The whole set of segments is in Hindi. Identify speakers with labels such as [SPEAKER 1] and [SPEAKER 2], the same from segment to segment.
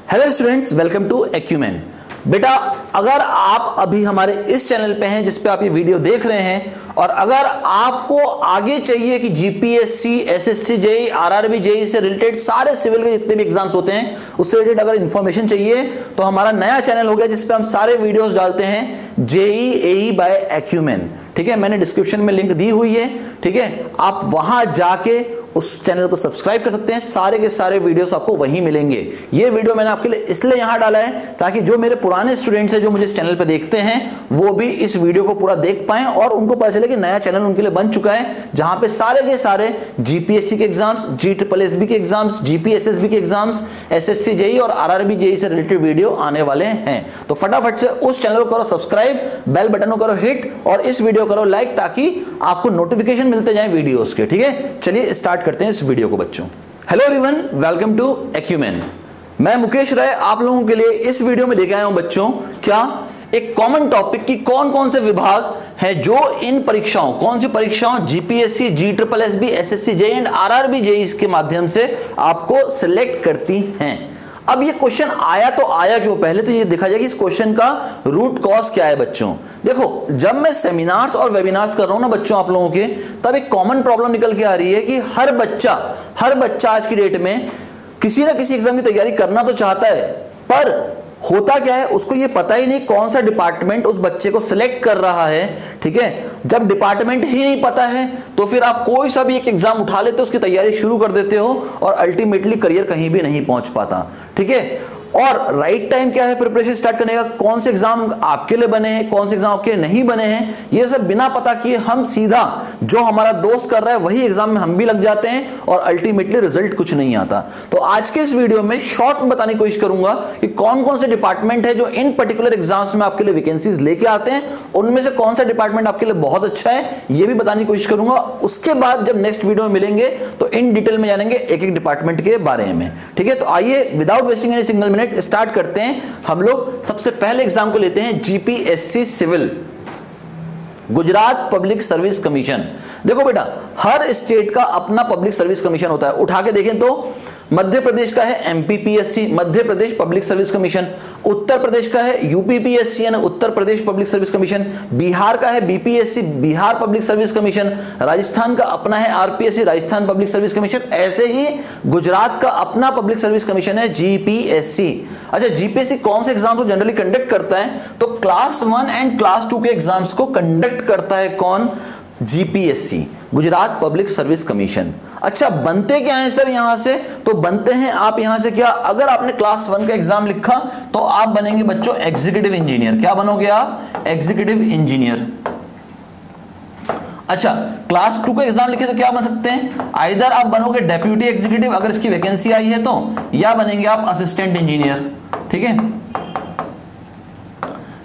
[SPEAKER 1] Hello students, welcome to Acumen. बेटा, अगर आप अभी हमारे इस चैनल पे हैं जिस पे आप ये वीडियो देख रहे हैं और अगर आपको आगे चाहिए कि GPSC, SSC, JEE, RRB, JEE से रिलेटेड सारे सिविल के जितने भी एग्जाम्स होते हैं उससे रिलेटेड अगर इंफॉर्मेशन चाहिए तो हमारा नया चैनल हो गया जिसपे हम सारे वीडियोस डालते हैं, जेईई एई बाय एक्यूमेन। ठीक है, मैंने डिस्क्रिप्शन में लिंक दी हुई है। ठीक है, आप वहां जाके उस चैनल को सब्सक्राइब कर सकते हैं। सारे के सारे वीडियोस आपको वहीं मिलेंगे। ये वीडियो मैंने आपके लिए इसलिए यहां डाला है ताकि जो मेरे पुराने स्टूडेंट्स हैं जो मुझे इस चैनल पे देखते हैं वो भी इस वीडियो को पूरा देख पाएं और उनको पता चले कि नया चैनल उनके लिए बन चुका है जहां पे सारे के सारे जीपीएससी के एग्जाम्स, जीएसएसबी के एग्जाम्स, जीपीएसएसबी के एग्जाम्स, एसएससी, जेईई और आरआरबी, जेईई से रिलेटेड वीडियो आने वाले हैं। तो फटाफट से उस चैनल को करो सब्सक्राइब, बेल बटन को करो हिट और इस वीडियो करो लाइक ताकि आपको नोटिफिकेशन मिलते जाए वीडियोस के। ठीक है, चलिए स्टार्ट करते हैं इस वीडियो को बच्चों। Hello everyone, welcome to Acumen. मैं मुकेश राय आप लोगों के लिए इस वीडियो में लेके आया हूं बच्चों क्या एक कॉमन टॉपिक की कौन कौन से विभाग है जो इन परीक्षाओं, कौन सी परीक्षाओं GPSC, GSSB, SSC, JEE and RRB, JEE के माध्यम से आपको सिलेक्ट करती हैं। अब ये क्वेश्चन आया तो आया क्यों, पहले तो ये देखा जाए कि इस क्वेश्चन का रूट कॉज क्या है बच्चों। देखो, जब मैं सेमिनार्स और वेबिनार्स कर रहा हूं ना बच्चों आप लोगों के, तब एक कॉमन प्रॉब्लम निकल के आ रही है कि हर बच्चा आज की डेट में किसी ना किसी एग्जाम की तैयारी करना तो चाहता है, पर होता क्या है उसको ये पता ही नहीं कौन सा डिपार्टमेंट उस बच्चे को सिलेक्ट कर रहा है। ठीक है, जब डिपार्टमेंट ही नहीं पता है तो फिर आप कोई सा भी एक एग्जाम उठा लेते हो, उसकी तैयारी शुरू कर देते हो और अल्टीमेटली करियर कहीं भी नहीं पहुंच पाता। ठीक है, और राइट टाइम क्या है प्रिपरेशन स्टार्ट करने का, कौन से एग्जाम आपके लिए बने हैं, कौन से एग्जाम आपके लिए नहीं बने हैं, ये सब बिना पता किए हम सीधा जो हमारा दोस्त कर रहा है वही एग्जाम में हम भी लग जाते हैं और अल्टीमेटली रिजल्ट कुछ नहीं आता। तो आज के इस वीडियो में शॉर्ट में बताने की कोशिश करूंगा कि कौन कौन से डिपार्टमेंट है जो इन पर्टिकुलर एग्जाम्स में आपके लिए वैकेंसीज लेके आते हैं, उनमें से कौन सा डिपार्टमेंट आपके लिए बहुत अच्छा है ये भी बताने की कोशिश करूंगा। उसके बाद जब नेक्स्ट वीडियो में मिलेंगे तो इन डिटेल में जानेंगे एक एक डिपार्टमेंट के बारे में। ठीक है, तो आइए without wasting any single minute start करते हैं। हम लोग सबसे पहले एग्जाम को लेते हैं GPSC civil, Gujarat public service commission. देखो बेटा, हर स्टेट का अपना पब्लिक सर्विस कमीशन होता है। उठा के देखें तो मध्य प्रदेश का है MPPSC, Madhya Pradesh public service commission. Uttar Pradesh का है यूपीपीएससी यानी Uttar Pradesh public service commission. Bihar का है BPSC, Bihar public service commission. Rajasthan का अपना है RPSC, Rajasthan public service commission. ऐसे ही गुजरात का अपना पब्लिक सर्विस कमीशन है जीपीएससी। अच्छा, जीपीएससी कौन से एग्जाम को जनरली कंडक्ट करता है, तो क्लास 1 एंड क्लास 2 के एग्जाम्स को कंडक्ट करता है कौन, GPSC, Gujarat public service commission. अच्छा, बनते क्या है सर यहां से, तो बनते हैं आप यहां से क्या, अगर आपने क्लास 1 का एग्जाम लिखा तो आप बनेंगे बच्चों एग्जीक्यूटिव इंजीनियर। क्या बनोगे आप, एग्जीक्यूटिव इंजीनियर। अच्छा, क्लास 2 का एग्जाम लिखे तो क्या बन सकते हैं, आइदर आप बनोगे डेप्यूटी एग्जीक्यूटिव अगर इसकी वैकेंसी आई है तो, या बनेंगे आप असिस्टेंट इंजीनियर। ठीक है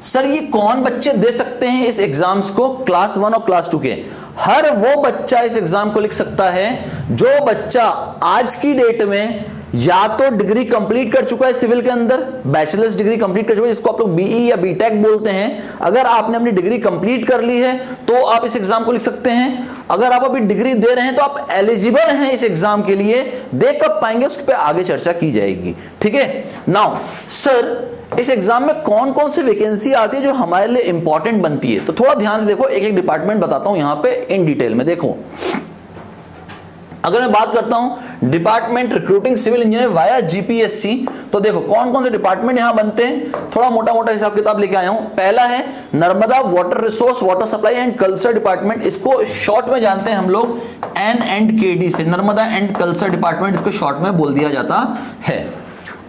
[SPEAKER 1] सर, ये कौन बच्चे दे सकते हैं इस एग्जाम्स को, क्लास 1 और क्लास 2 के, हर वो बच्चा इस एग्जाम को लिख सकता है जो बच्चा आज की डेट में या तो डिग्री कंप्लीट कर चुका है सिविल के अंदर, बैचलर्स डिग्री कंप्लीट कर चुका है जिसको आप लोग बीई या बीटेक बोलते हैं। अगर आपने अपनी डिग्री कंप्लीट कर ली है तो आप इस एग्जाम को लिख सकते हैं। अगर आप अभी डिग्री दे रहे हैं तो आप एलिजिबल हैं इस एग्जाम के लिए, दे कब पाएंगे उस पर आगे चर्चा की जाएगी। ठीक है, नाउ सर इस एग्जाम में कौन कौन सी वैकेंसी आती है जो हमारे लिए इंपॉर्टेंट बनती है, तो थोड़ा ध्यान से देखो, एक एक डिपार्टमेंट बताता हूं यहां पे इन डिटेल में। देखो, अगर मैं बात करता हूं department recruiting civil engineer via GPSC, तो देखो कौन कौन से डिपार्टमेंट यहां बनते हैं, थोड़ा मोटा मोटा हिसाब किताब लेके आया हूं। पहला है Narmada water resource, water supply and culture department, इसको शॉर्ट में जानते हैं हम लोग NNKD से, नर्मदा एंड कल्चर डिपार्टमेंट इसको शॉर्ट में बोल दिया जाता है।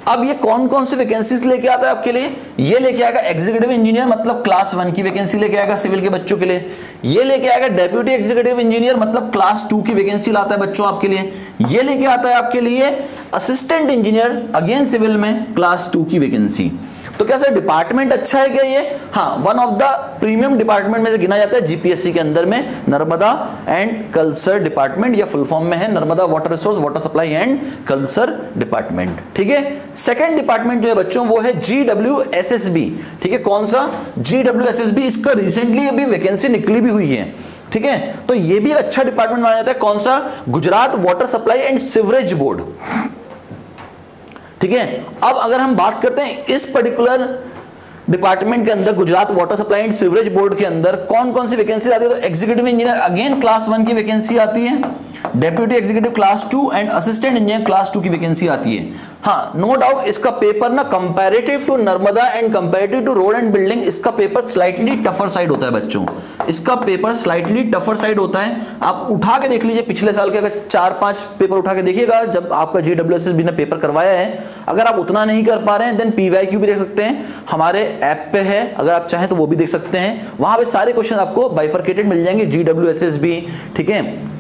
[SPEAKER 1] अब ये कौन कौन सी वैकेंसीज लेके आता है आपके लिए, ये लेके आएगा एग्जीक्यूटिव इंजीनियर मतलब क्लास 1 की वैकेंसी लेके आएगा सिविल के बच्चों के लिए। ये लेके आएगा डेप्यूटी एग्जीक्यूटिव इंजीनियर मतलब क्लास 2 की वैकेंसी लाता है बच्चों आपके लिए। ये लेके आता है आपके लिए असिस्टेंट इंजीनियर अगेन सिविल में क्लास 2 की वैकेंसी। तो क्या सर डिपार्टमेंट अच्छा है क्या ये, हाँ, one of the premium department में से गिना जाता है जीपीएससी के अंदर में नर्मदा एंड कल्चर डिपार्टमेंट, या फुल फॉर्म में है Narmada water resource, water supply and culture department. ठीक है, सेकंड डिपार्टमेंट जो है बच्चों वो है GWSSB। ठीक है, कौन सा, GWSSB, इसका रिसेंटली अभी वैकेंसी निकली भी हुई है। ठीक है, तो ये भी अच्छा डिपार्टमेंट माना जाता है, कौन सा, Gujarat water supply and sewerage board. ठीक है। अब अगर हम बात करते हैं इस पर्टिकुलर डिपार्टमेंट के अंदर Gujarat water supply and sewerage board के अंदर कौन कौन सी वैकेंसी आती है, तो एग्जीक्यूटिव इंजीनियर अगेन क्लास 1 की वैकेंसी आती है, deputy executive class 2 and assistant engineer class 2 की वैकेंसी आती है। हाँ, नो डाउट इसका पेपर ना comparative to Narmada and comparative to road and building, इसका पेपर स्लाइटली टफर साइड होता है बच्चों, इसका पेपर स्लाइटली टफर साइड होता है। आप उठा के देख लीजिए पिछले साल के, अगर 4-5 पेपर उठा के देखिएगा जब आपका GWSSB ने पेपर करवाया है, अगर आप उतना नहीं कर पा रहे हैं देन PYQ भी देख सकते हैं, हमारे ऐप पे है, अगर आप चाहें तो वो भी देख सकते हैं, वहां पे सारे क्वेश्चन आपको बाइफरकेटेड मिल जाएंगे GWSSB, ठीक है।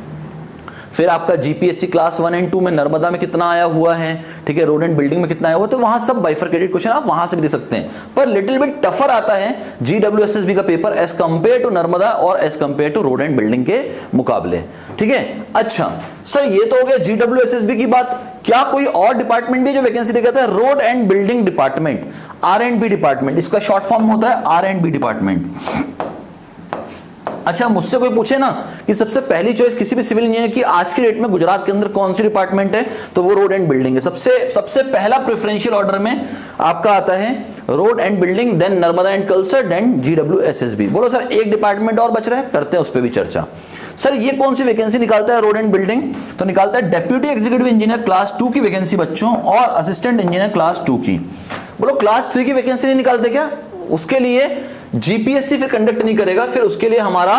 [SPEAKER 1] फिर आपका GPSC क्लास 1 एंड 2 में नर्मदा में कितना आया हुआ है, ठीक है, रोड एंड बिल्डिंग में कितना आया हुआ, तो वहां सब बाइफरकेटेड क्वेश्चन आप वहां से भी दे सकते हैं। पर लिटिल बिट टफर आता है GWSSB का paper as compare to Narmada और as compare to road and building के मुकाबले, ठीक है। अच्छा सर, ये तो हो गया GWSSB की बात। क्या कोई और डिपार्टमेंट भी जो वैकेंसी लेकर आता है? Road and building department, R&B department, इसका शॉर्ट फॉर्म होता है R&B डिपार्टमेंट। अच्छा, मुझसे कोई पूछे ना कि सबसे पहली चॉइस किसी भी सिविल इंजीनियर की आज की डेट में गुजरात के अंदर कौन सी डिपार्टमेंट है, तो वो रोड एंड बिल्डिंग है। सबसे पहला प्रेफरेंशियल ऑर्डर में आपका आता है road and building, then Narmada and culture, then GWSSB। बोलो सर, एक डिपार्टमेंट और बच रहा है, करते हैं उस पर भी चर्चा। सर ये कौन सी वैकेंसी निकालता है रोड एंड बिल्डिंग, तो निकालता है डेप्यूटी एग्जीक्यूटिव इंजीनियर क्लास 2 की वैकेंसी बच्चों, और असिस्टेंट इंजीनियर क्लास 2 की। बोलो क्लास 3 की वैकेंसी नहीं निकालते क्या? उसके लिए GPSC फिर कंडक्ट नहीं करेगा, फिर उसके लिए हमारा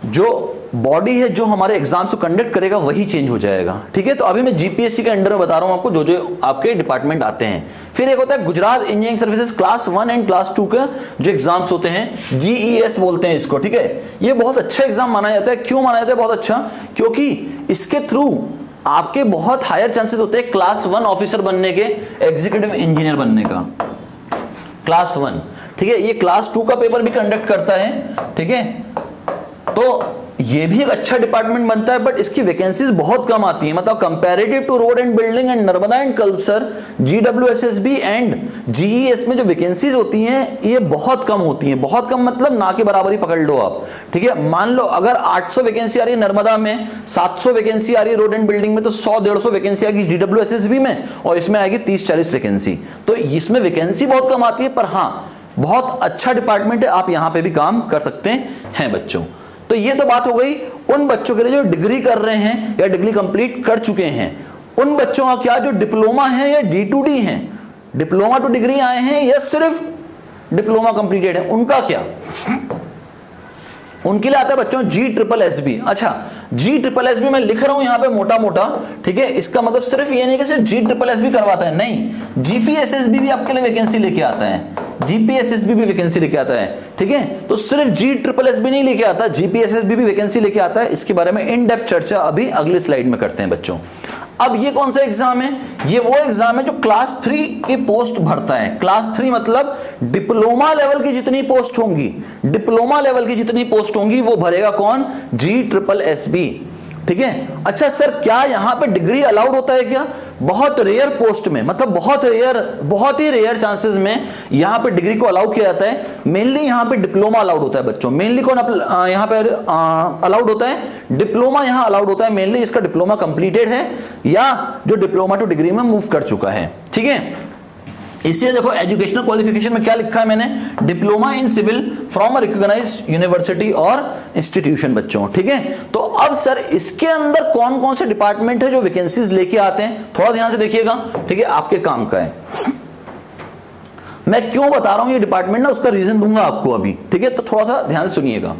[SPEAKER 1] जो बॉडी है जो हमारे एग्जाम्स को कंडक्ट करेगा वही चेंज हो जाएगा, ठीक है। तो अभी मैं GPSC के अंडर में बता रहा हूं आपको जो जो आपके डिपार्टमेंट आते हैं। फिर एक होता है Gujarat engineering services class 1 and class 2 के जो एग्जाम्स होते हैं, GES बोलते हैं इसको, ठीक है। ये बहुत अच्छा एग्जाम माना जाता है। क्यों माना जाता है बहुत अच्छा? क्योंकि इसके थ्रू आपके बहुत हायर चांसेस होते हैं क्लास 1 ऑफिसर बनने के, एग्जीक्यूटिव इंजीनियर बनने का, क्लास 1, ठीक है। ये क्लास 2 का पेपर भी कंडक्ट करता है, ठीक है। तो ये भी एक अच्छा डिपार्टमेंट बनता है, बट इसकी वैकेंसीज बहुत कम आती है, मतलब comparative to road and building and Narmada and culture, GWSSB and GES में जो वैकेंसीज होती हैं ये बहुत कम होती हैं। बहुत कम मतलब ना के बराबर ही पकड़ लो आप, ठीक है। मान लो अगर 800 वैकेंसी आ रही है नर्मदा में, 700 वैकेंसी आ रही है रोड एंड बिल्डिंग में, तो 100-150 वैकेंसी आएगी GWSSB में, और इसमें आएगी 30-40 वैकेंसी। तो इसमें वैकेंसी बहुत कम आती है, पर हाँ बहुत अच्छा डिपार्टमेंट है, आप यहां पे भी काम कर सकते हैं बच्चों। तो ये तो बात हो गई उन बच्चों के लिए जो डिग्री कर रहे हैं या डिग्री कंप्लीट कर चुके हैं। उन बच्चों का क्या जो डिप्लोमा है या D2D हैं, डिप्लोमा टू डिग्री आए हैं या सिर्फ डिप्लोमा कंप्लीटेड है, उनका क्या? उनके लिए आता है बच्चों GSSB। अच्छा, GSSB मैं लिख रहा हूं यहां पे मोटा मोटा, ठीक है। इसका मतलब सिर्फ ये नहीं कि सिर्फ GSSB करवाता है, नहीं, GPSSB भी आपके लिए वैकेंसी लेके आता है, GPSSB भी वैकेंसी लेके आता है, ठीक है। तो सिर्फ GSSB नहीं लेके आता, GPSSB भी वैकेंसी लेके आता है। इसके बारे में इन डेप्थ चर्चा अभी अगली स्लाइड में करते हैं बच्चों। अब ये कौन सा एग्जाम है? ये वो एग्जाम है जो क्लास 3 की पोस्ट भरता है। क्लास 3 मतलब डिप्लोमा लेवल की जितनी पोस्ट होंगी, डिप्लोमा लेवल की जितनी पोस्ट होंगी वो भरेगा कौन? GSSB, ठीक है। अच्छा सर, क्या यहां पे डिग्री अलाउड होता है क्या? बहुत रेयर पोस्ट में, मतलब बहुत ही रेयर चांसेस में यहां पे डिग्री को अलाउ किया जाता है। मेनली यहां पे डिप्लोमा अलाउड होता है बच्चों। मेनली कौन यहां पे अलाउड होता है? डिप्लोमा यहां अलाउड होता है मेनली, इसका डिप्लोमा कंप्लीटेड है या जो डिप्लोमा टू डिग्री में मूव कर चुका है, ठीक है। इसलिए देखो एजुकेशनल क्वालिफिकेशन में क्या लिखा है मैंने, diploma in civil from a recognised university और इंस्टीट्यूशन बच्चों, ठीक है। तो अब सर इसके अंदर कौन कौन से डिपार्टमेंट है जो वैकेंसीज लेके आते हैं, थोड़ा ध्यान से देखिएगा, ठीक है, आपके काम का है। मैं क्यों बता रहा हूं ये डिपार्टमेंट ना, उसका रीजन दूंगा आपको अभी, ठीक है, तो थोड़ा सा ध्यान से सुनिएगा।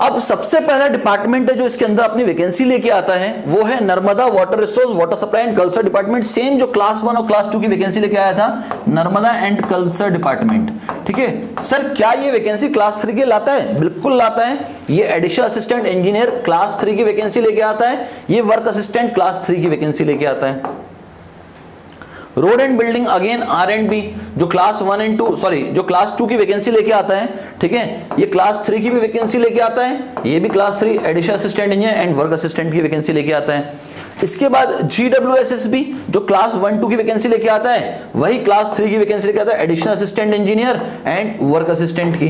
[SPEAKER 1] अब सबसे पहला डिपार्टमेंट है जो इसके अंदर अपनी वैकेंसी लेके आता है वो है Narmada water resource water supply and culture department. Same जो क्लास 1 और क्लास 2 की वैकेंसी लेके आया था, नर्मदा एंड कल्चर डिपार्टमेंट, ठीक है। सर क्या ये वैकेंसी क्लास 3 के लाता है? बिल्कुल लाता है। ये एडिशनल असिस्टेंट इंजीनियर क्लास 3 की वैकेंसी लेके आता है, ये वर्क असिस्टेंट क्लास 3 की वैकेंसी लेके आता है। Road and building again R&B जो क्लास 1 एंड 2 सॉरी जो क्लास 2 की वैकेंसी लेके आता है, ठीक है। ये क्लास 3 की भी वैकेंसी लेके आता है, ये भी class 3 additional assistant engineer and work assistant की वैकेंसी लेके आता है। इसके बाद GWSSB जो क्लास 1-2 की वैकेंसी लेके आता है, वही क्लास 3 की वैकेंसी लेके आता है, additional assistant engineer and work assistant की।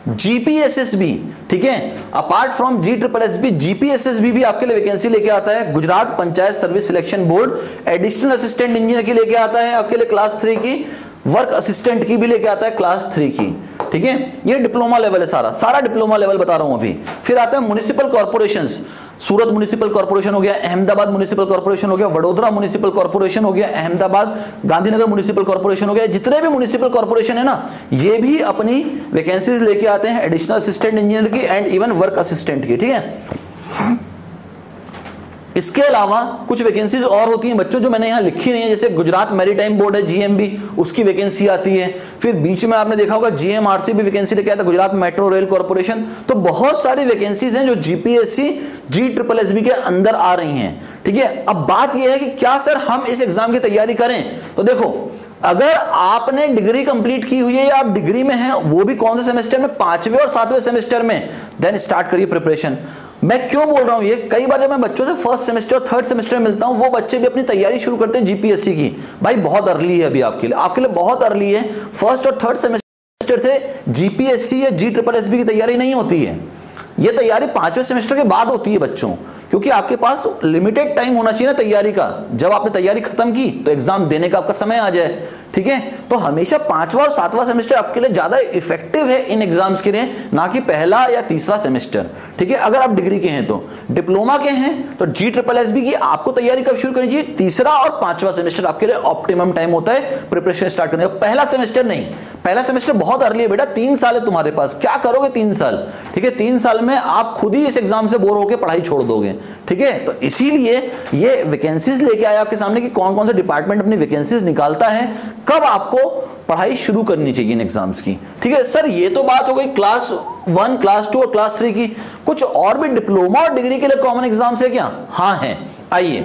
[SPEAKER 1] जीपीएसएसबी, ठीक है, अपार्ट फ्रॉम जीएसएसबी, जीपीएसएसबी भी आपके लिए वैकेंसी लेके आता है। Gujarat panchayat service selection board additional assistant engineer की लेके आता है आपके लिए क्लास 3 की, वर्क असिस्टेंट की भी लेके आता है क्लास 3 की, ठीक है। ये डिप्लोमा लेवल है, सारा डिप्लोमा लेवल बता रहा हूं अभी। फिर आता है म्युनिसिपल कॉर्पोरेशंस, सूरत म्युनिसिपल कॉर्पोरेशन हो गया, अहमदाबाद म्युनिसिपल कॉर्पोरेशन हो गया, वडोदरा म्युनिसिपल कॉर्पोरेशन हो गया, अहमदाबाद गांधीनगर म्युनिसिपल कॉर्पोरेशन हो गया। जितने भी म्युनिसिपल कॉर्पोरेशन है ना, ये भी अपनी वैकेंसीज लेके आते हैं एडिशनल असिस्टेंट इंजीनियर की एंड इवन वर्क असिस्टेंट की, ठीक है। इसके अलावा कुछ वैकेंसीज और होती हैं बच्चों जो मैंने यहां लिखी नहीं है, जैसे गुजरात मैरीटाइम बोर्ड है जीएमबी, उसकी वैकेंसी आती है। फिर बीच में आपने देखा होगा जीएमआरसी भी वैकेंसी लेके आता है, गुजरात मेट्रो रेल कॉर्पोरेशन। तो बहुत सारी वैकेंसीज हैं जो जीपीएससी जीएसएसबी के अंदर आ रही हैं, ठीक है। अब बात यह है कि क्या सर हम इस एग्जाम की तैयारी करें? तो देखो, अगर आपने डिग्री कंप्लीट की हुई है या आप डिग्री में हैं, वो भी कौन से सेमेस्टर में, 5वें और 7वें सेमेस्टर में, देन स्टार्ट करिए प्रिपरेशन। मैं क्यों बोल रहा हूं ये, कई बार जब मैं बच्चों से फर्स्ट सेमेस्टर और थर्ड सेमेस्टर में मिलता हूं, वो बच्चे भी अपनी तैयारी शुरू करते हैं जीपीएससी की। भाई बहुत अर्ली है अभी आपके लिए बहुत अर्ली है। फर्स्ट और थर्ड सेमेस्टर से जीपीएससी या जीएसएसबी की तैयारी नहीं होती है, ये तैयारी 5वें सेमेस्टर के बाद होती है बच्चों, क्योंकि आपके पास लिमिटेड टाइम होना चाहिए ना तैयारी का। जब आपने तैयारी खत्म की तो एग्जाम देने का आपका समय आ जाए, ठीक है। तो हमेशा 5वां और 7वां सेमेस्टर आपके लिए ज्यादा इफेक्टिव है इन एग्जाम्स के लिए, ना कि पहला या तीसरा सेमेस्टर, ठीक है। अगर आप डिग्री के हैं तो, डिप्लोमा के हैं तो जीएसएसबी की आपको तैयारी कब शुरू करनी चाहिए? तीसरा और 5वां सेमेस्टर आपके लिए ऑप्टिमम टाइम होता है प्रिपरेशन स्टार्ट करने का, पहला सेमेस्टर नहीं। पहला सेमेस्टर बहुत अर्ली है बेटा, 3 साल है तुम्हारे पास, क्या करोगे 3 साल, ठीक है। 3 साल में आप खुद ही इस एग्जाम से बोर होकर पढ़ाई छोड़ दोगे, ठीक है। तो इसीलिए ये वैकेंसीज लेके आया आपके सामने कि कौन कौन से डिपार्टमेंट अपनी वैकेंसीज निकालता है, कब आपको पढ़ाई शुरू करनी चाहिए इन एग्जाम्स की, ठीक है। सर ये तो बात हो गई क्लास 1, क्लास 2 और क्लास 3 की। कुछ और भी डिप्लोमा और डिग्री के लिए कॉमन एग्जाम्स है क्या? हाँ है, आइए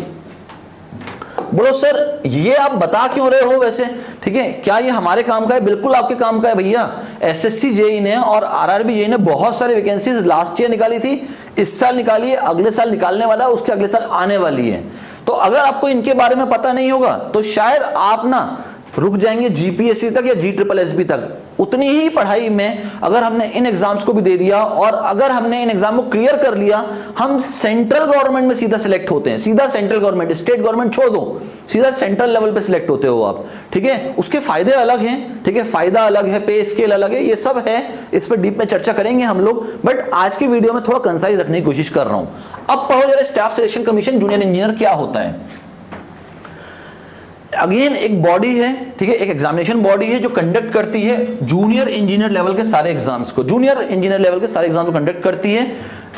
[SPEAKER 1] बोलो सर ये आप बता क्यों रहे हो वैसे, ठीक है। क्या ये हमारे काम का है? बिल्कुल आपके काम का है भैया। एसएससी जेईई ने और आरआरबी जेईई ने बहुत सारी वैकेंसीज लास्ट ईयर निकाली थी, इस साल निकाली है, अगले साल निकालने वाला है, उसके अगले साल आने वाली है। तो अगर आपको इनके बारे में पता नहीं होगा तो शायद आप ना रुक जाएंगे जीपीएससी तक या जीएसएसबी तक। उतनी ही पढ़ाई में अगर हमने इन एग्जाम्स को भी दे दिया और अगर हमने इन एग्जाम को क्लियर कर लिया, हम सेंट्रल गवर्नमेंट में सीधा सिलेक्ट होते हैं, सीधा सेंट्रल गवर्नमेंट, स्टेट गवर्नमेंट छोड़ दो, सीधा सेंट्रल लेवल पे सिलेक्ट होते हो आप, ठीक है। उसके फायदे अलग हैं, ठीक है, फायदा अलग है, पे स्केल अलग है, ये सब है, इस पर डीप में चर्चा करेंगे हम लोग, बट आज की वीडियो में थोड़ा कंसाइज रखने की कोशिश कर रहा हूं। अब पढ़ो जरा staff selection commission junior engineer क्या होता है। अगेन एक बॉडी है, ठीक है, एक एग्जामिनेशन बॉडी है जो कंडक्ट करती है जूनियर इंजीनियर लेवल के सारे एग्जाम्स को, जूनियर इंजीनियर लेवल के सारे एग्जाम्स को कंडक्ट करती है।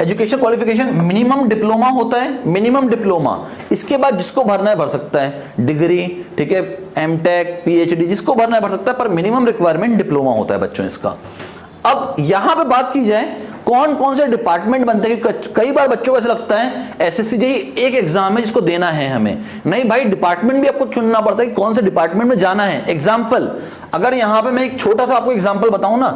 [SPEAKER 1] एजुकेशन क्वालिफिकेशन मिनिमम डिप्लोमा होता है, मिनिमम डिप्लोमा। इसके बाद जिसको भरना है भर सकता है, डिग्री, ठीक है, एमटेक, पीएचडी, जिसको भरना है भर सकता है, पर मिनिमम रिक्वायरमेंट डिप्लोमा होता है बच्चों इसका। अब यहां पे बात की जाए कौन कौन से डिपार्टमेंट बनते हैं, कई बार बच्चों को ऐसा लगता है एसएससी जेईई एक एग्जाम है जिसको देना है हमें, नहीं भाई, डिपार्टमेंट भी आपको चुनना पड़ता है कि कौन से डिपार्टमेंट में जाना है। एग्जाम्पल, अगर यहां पे मैं एक छोटा सा आपको एग्जाम्पल बताऊं ना,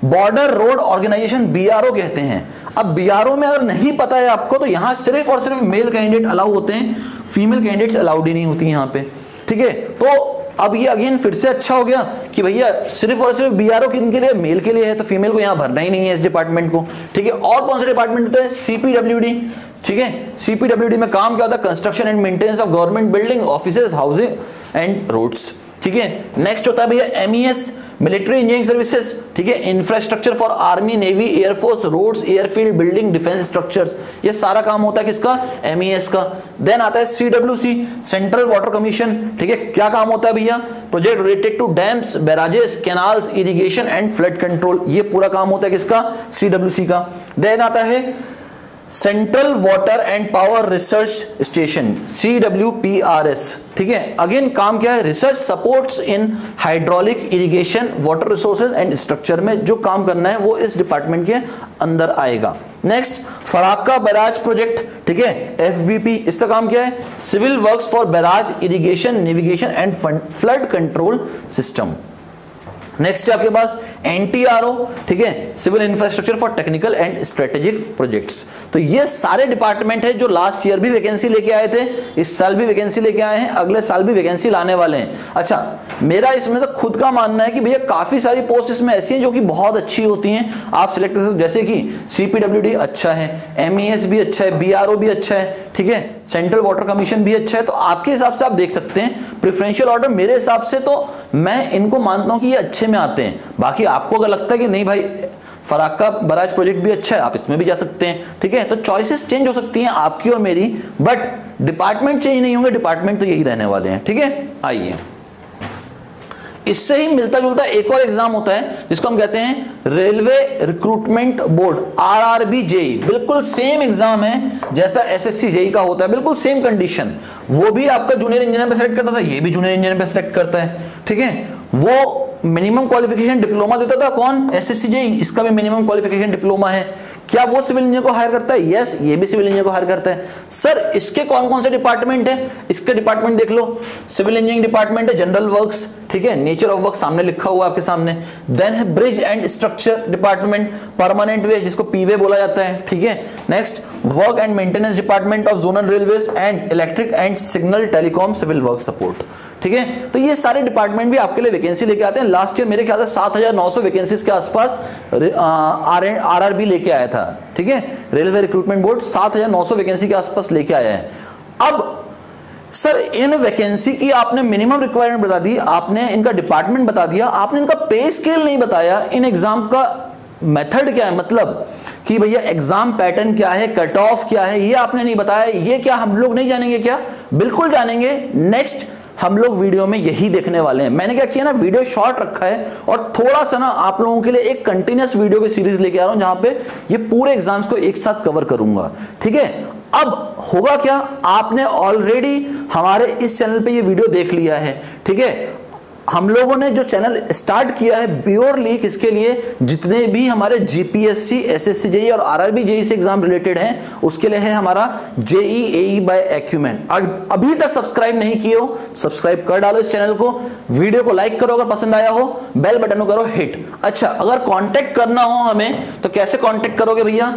[SPEAKER 1] बॉर्डर रोड ऑर्गेनाइजेशन बीआरओ कहते हैं। अब बीआरओ में अगर नहीं पता है आपको तो यहां सिर्फ और सिर्फ मेल कैंडिडेट अलाउ होते हैं, फीमेल कैंडिडेट्स अलाउड ही नहीं होती यहां पे, ठीक है। तो अब ये अगेन फिर से अच्छा हो गया कि भैया सिर्फ और सिर्फ बीआरओ किनके लिए, मेल के लिए है, तो फीमेल को यहां भरना ही नहीं है इस डिपार्टमेंट को, ठीक है। और कौन से डिपार्टमेंट होते हैं? सीपीडब्ल्यूडी, ठीक है। सीपीडब्ल्यूडी में काम क्या होता है? Construction and maintenance of government building, offices, housing and roads, ठीक है। नेक्स्ट होता है भैया एमईएस, मिलिट्री इंजीनियरिंग सर्विसेज, ठीक है, infrastructure for army, navy, air force, roads, airfield, building, defence structures, ये सारा काम होता है किसका? एमईएस का। देन आता है सीडब्ल्यूसी, सेंट्रल वाटर कमीशन, ठीक है, क्या काम होता है भैया? Project related to dams, barrages, canals, irrigation and flood control, ये पूरा काम होता है किसका? सीडब्ल्यूसी का। देन आता है central water and power research station, CWPRS, ठीक है। अगेन काम क्या है? Research supports in hydraulic, irrigation, water resources and structure में जो काम करना है वो इस डिपार्टमेंट के अंदर आएगा। नेक्स्ट फराक्का बैराज प्रोजेक्ट, ठीक है, FBP, इसका काम क्या है? Civil works for barrage, irrigation, navigation and flood control system. Next है आपके पास NTRO, ठीक है, civil infrastructure for technical and strategic projects. तो ये सारे डिपार्टमेंट है जो लास्ट ईयर भी वैकेंसी लेके आए थे, इस साल भी वैकेंसी लेके आए हैं, अगले साल भी वैकेंसी लाने वाले हैं। अच्छा, मेरा इसमें तो खुद का मानना है कि भैया काफी सारी पोस्ट इसमें ऐसी हैं जो कि बहुत अच्छी होती हैं, आप सिलेक्ट कर सकते, जैसे कि CPWD अच्छा है, MES भी अच्छा है, BRO भी अच्छा है, ठीक है, सेंट्रल वाटर कमीशन भी अच्छा है। तो आपके हिसाब से आप देख सकते हैं। प्रेफरेंशियल ऑर्डर मेरे हिसाब से तो मैं इनको मानता हूं कि ये अच्छे में आते हैं। बाकी आपको अगर लगता है कि नहीं भाई फराक्का बराज प्रोजेक्ट भी अच्छा है, आप इसमें भी जा सकते हैं, ठीक है। तो चॉइसेस चेंज हो सकती हैं आपकी और मेरी, बट डिपार्टमेंट चेंज नहीं होंगे, डिपार्टमेंट तो यही रहने वाले हैं, ठीक है। आइए, इससे ही मिलता जुलता एक और एग्जाम होता है जिसको हम कहते हैं railway recruitment board, RRB JEE। बिल्कुल सेम एग्जाम है जैसा SSC JEE का होता है, बिल्कुल सेम कंडीशन। वो भी आपका जूनियर इंजीनियर पे सेलेक्ट करता था, ये भी जूनियर इंजीनियर पे सेलेक्ट करता है, ठीक है। वो मिनिमम क्वालिफिकेशन डिप्लोमा देता था, कौन? SSC JEE। इसका भी मिनिमम क्वालिफिकेशन डिप्लोमा है। क्या वो सिविल इंजीनियर को हायर करता है? यस, ये भी सिविल इंजीनियर को हायर करता है। सर इसके कौन कौन से डिपार्टमेंट है? इसके डिपार्टमेंट देख लो, सिविल इंजीनियरिंग डिपार्टमेंट है, जनरल वर्क्स, ठीक है, नेचर ऑफ वर्क सामने लिखा हुआ आपके सामने। देन है bridge and structure department, permanent way जिसको पीवे बोला जाता है, ठीक है। Next work and maintenance department of zonal railways and electric and signal telecom civil work support, ठीक है। तो ये सारे डिपार्टमेंट भी आपके लिए वैकेंसी लेके आते हैं। लास्ट ईयर मेरे ख्याल से 7900 वैकेंसीज के आसपास RRB लेके आया था, ठीक है। रेलवे रिक्रूटमेंट बोर्ड 7900 वैकेंसी के आसपास लेके आया है। अब सर इन वैकेंसी की आपने मिनिमम रिक्वायरमेंट बता दी, आपने इनका डिपार्टमेंट बता दिया, आपने इनका पे स्केल नहीं बताया, इन एग्जाम का मेथड क्या है, मतलब कि भैया एग्जाम पैटर्न क्या है, कट ऑफ क्या है, ये आपने नहीं बताया। ये क्या हम लोग नहीं जानेंगे क्या? बिल्कुल जानेंगे। नेक्स्ट हम लोग वीडियो में यही देखने वाले हैं। मैंने क्या किया ना, वीडियो शॉर्ट रखा है और थोड़ा सा ना आप लोगों के लिए एक कंटिन्यूस वीडियो की सीरीज लेके आ रहा हूं जहां पे ये पूरे एग्जाम्स को एक साथ कवर करूंगा, ठीक है। अब होगा क्या, आपने ऑलरेडी हमारे इस चैनल पे ये वीडियो देख लिया है, ठीक है। हम लोगों ने जो चैनल स्टार्ट किया है प्योरली किसके लिए, जितने भी हमारे GPSC, SSC JEE और RRB JEE से एग्जाम रिलेटेड हैं उसके लिए है हमारा JEE AE by Acumen। अभी तक सब्सक्राइब नहीं किए हो, सब्सक्राइब कर डालो इस चैनल को, वीडियो को लाइक करो अगर पसंद आया हो, बेल बटन को करो हिट। अच्छा, अगर कांटेक्ट करना हो हमें तो कैसे कांटेक्ट करोगे भैया?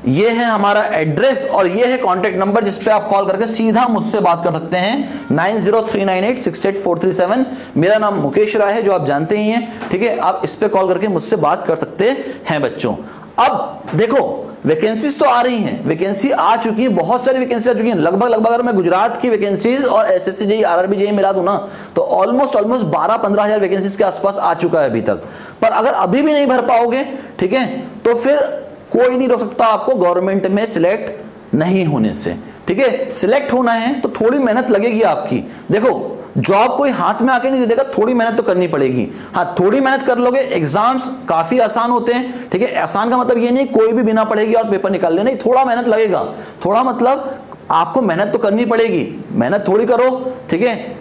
[SPEAKER 1] ये है हमारा एड्रेस और ये है कांटेक्ट नंबर जिस पे आप कॉल करके सीधा मुझसे बात कर सकते हैं, 9039868437। मेरा नाम मुकेश राय है जो आप जानते ही हैं, ठीक है। आप इस पे कॉल करके मुझसे बात कर सकते हैं बच्चों। अब देखो वैकेंसीज तो आ रही हैं, वैकेंसी आ चुकी है, बहुत सारी वैकेंसी आ चुकी हैं। लगभग अगर मैं गुजरात की वैकेंसीज और SSC JEE RRB JEE मिला दूं ना तो ऑलमोस्ट 12-15 हजार वैकेंसीज के आसपास आ चुका है अभी तक। पर अगर अभी भी नहीं भर पाओगे, ठीक है, तो फिर कोई नहीं रोक सकता आपको गवर्नमेंट में सिलेक्ट नहीं होने से, ठीक है। सिलेक्ट होना है तो थोड़ी मेहनत लगेगी आपकी। देखो जॉब कोई हाथ में आके नहीं दे देगा, थोड़ी मेहनत तो करनी पड़ेगी। हाँ, थोड़ी मेहनत कर लोगे, एग्जाम्स काफी आसान होते हैं, ठीक है। आसान का मतलब ये नहीं कोई भी बिना पढ़ेगी और पेपर निकाल ले, नहीं, थोड़ा मेहनत लगेगा। थोड़ा मतलब आपको मेहनत तो करनी पड़ेगी, मेहनत थोड़ी करो, ठीक है।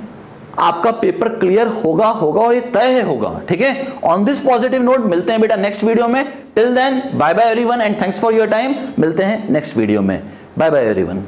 [SPEAKER 1] आपका पेपर क्लियर होगा और ये तय होगा, ठीक है। ऑन दिस पॉजिटिव नोट मिलते हैं बेटा नेक्स्ट वीडियो में। Till then bye bye everyone and thanks for your time. मिलते हैं नेक्स्ट वीडियो में। Bye bye everyone.